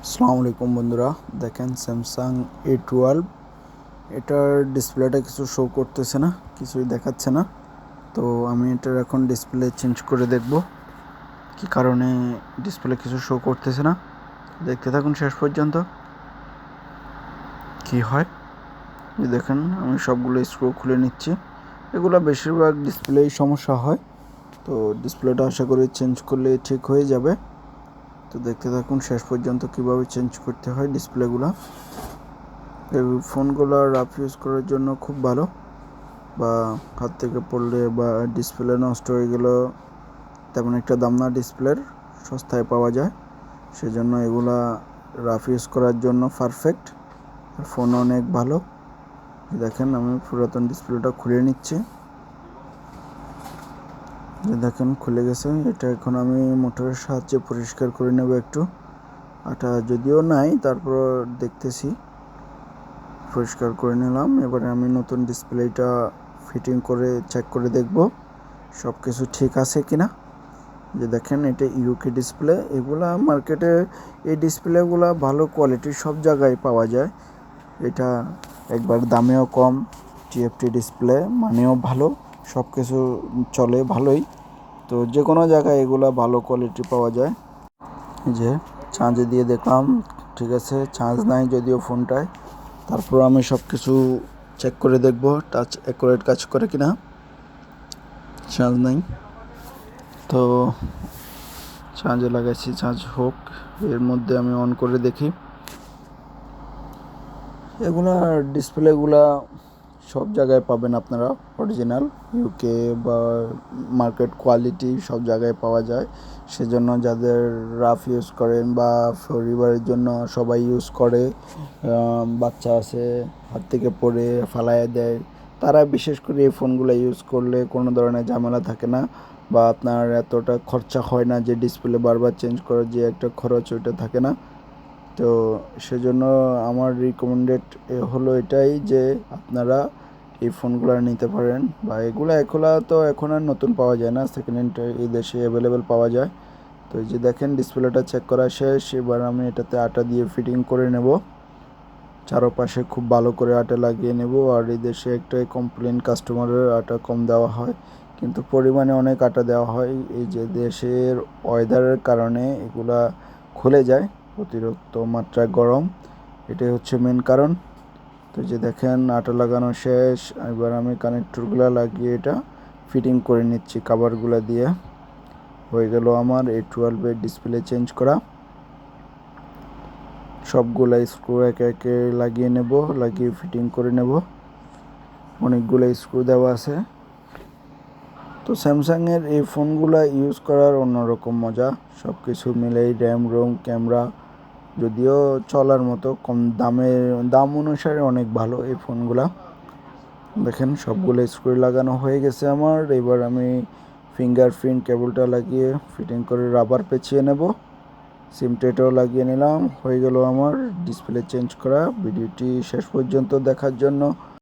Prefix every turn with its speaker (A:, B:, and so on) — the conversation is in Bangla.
A: আসসালামু আলাইকুম বন্ধুরা, দেখেন স্যামসাং A12 এটার ডিসপ্লেটা কিছু শো করতেছে না, কিছুই দেখাচ্ছে না। তো আমি এটার এখন ডিসপ্লে চেঞ্জ করে দেখব কি কারণে ডিসপ্লে কিছু শো করতেছে না। দেখতে থাকুন শেষ পর্যন্ত কি হয়। দেখেন আমি সবগুলো স্ক্রু খুলে নিচ্ছি। এগুলো বেশিরভাগ ডিসপ্লেই সমস্যা হয়, তো ডিসপ্লেটা আশা করি চেঞ্জ করলে ঠিক হয়ে যাবে। তো দেখতে থাকুন শেষ পর্যন্ত কিভাবে চেঞ্জ করতে হয় ডিসপ্লেগুলো। এই ফোনগুলো রাফ ইউজ করার জন্য খুব ভালো, বা হাত থেকে পড়লে বা ডিসপ্লে নষ্ট হয়ে গেলেও তেমন একটা দাম না, ডিসপ্লের সস্তায় পাওয়া যায়, সেজন্য এগুলা রাফ ইউজ করার জন্য পারফেক্ট। ফোন অনেক ভালো। দেখেন আমি পুরাতন ডিসপ্লেটা খুলে নিচ্ছি। দেখেন খুলে গেছে। এটা এখন আমি মোটরের সাহায্যে পরিষ্কার করে নেব একটু। আটা যদিও নাই, তারপর দেখতেছি, পরিষ্কার করে নিলাম। এবারে আমি নতুন ডিসপ্লেটা ফিটিং করে চেক করে দেখব সব কিছু ঠিক আছে কিনা। যে দেখেন এটা ইউকে ডিসপ্লে, এগুলা মার্কেটে এই ডিসপ্লেগুলা ভালো কোয়ালিটির সব জায়গায় পাওয়া যায়। এটা একবার দামেও কম, টিএফটি ডিসপ্লে মানেও ভালো, সব কিছু চলে ভালোই। তো যে কোনো জায়গায় এগুলা ভালো কোয়ালিটি পাওয়া যায়। এই যে চার্জে দিয়ে দেখলাম ঠিক আছে, চার্জ নাই যদিও ফোনটায়, তারপর আমি সব কিছু চেক করে দেখব টাচ অ্যাকুরেট কাজ করে কিনা। চার্জ নাই, তো চার্জে লাগাইছি, চার্জ হোক, এর মধ্যে আমি অন করে দেখি। এগুলা ডিসপ্লেগুলা সব জায়গায় পাবেন আপনারা, অরিজিনাল ইউকে বা মার্কেট কোয়ালিটি সব জায়গায় পাওয়া যায়। সেজন্য যাদের রাফ ইউজ করেন বা পরিবারের জন্য সবাই ইউজ করে, বাচ্চা আছে হাত থেকে পড়ে ফালাইয়া দেয়, তারা বিশেষ করে এই ফোনগুলো ইউজ করলে কোনো ধরনের ঝামেলা থাকে না, বা আপনার এতটা খরচা হয় না যে ডিসপ্লে বারবার চেঞ্জ করার যে একটা খরচ, ওইটা থাকে না। তো সেজন্য আমার রিকমেন্ডেড হলো এটাই যে আপনারা এই ফোনগুলো নিতে পারেন, বা এগুলো তো এখন আর নতুন পাওয়া যায় না, সেকেন্ড হ্যান্ড এই দেশে অ্যাভেলেবেল পাওয়া যায়। তো এই যে দেখেন ডিসপ্লেটা চেক করা শেষ। এবার আমি এটাতে আটা দিয়ে ফিটিং করে নেব, চারপাশে খুব ভালো করে আটা লাগিয়ে নেব। আর এই দেশে একটাই কমপ্লেন, কাস্টমারের আটা কম দেওয়া হয়, কিন্তু পরিমাণে অনেক আটা দেওয়া হয়। এই যে দেশের ওয়েদারের কারণে এগুলা খুলে যায়, অতিরিক্ত মাত্রায় গরম, এটাই হচ্ছে মেন কারণ। তো যে দেখেন আটা লাগানো শেষ। এবার আমি কানেক্টরগুলো লাগিয়ে এটা ফিটিং করে নিচ্ছি কভারগুলো দিয়ে। হয়ে গেল আমার A12 ডিসপ্লে চেঞ্জ করা। সবগুলো স্ক্রু একে একে লাগিয়ে নেব, লাগিয়ে ফিটিং করে নেব। অনেকগুলো স্ক্রু দেওয়া আছে। তো স্যামসাংয়ের এই ফোনগুলো ইউজ করার অন্যরকম মজা, সব কিছু মিলেই র্যাম রোম ক্যামেরা যদিও চলার মতো, কম দাম অনুসারে অনেক ভালো এই ফোনগুলা। দেখেন সবগুলো স্ক্রু লাগানো হয়ে গেছে আমার। এবার আমি ফিঙ্গারপ্রিন্ট কেবলটা লাগিয়ে ফিটিং করে রাবার পেঁচিয়ে নেব। সিম ট্রেটাও লাগিয়ে নিলাম। হয়ে গেল আমার ডিসপ্লে চেঞ্জ করা। ভিডিওটি শেষ পর্যন্ত দেখার জন্য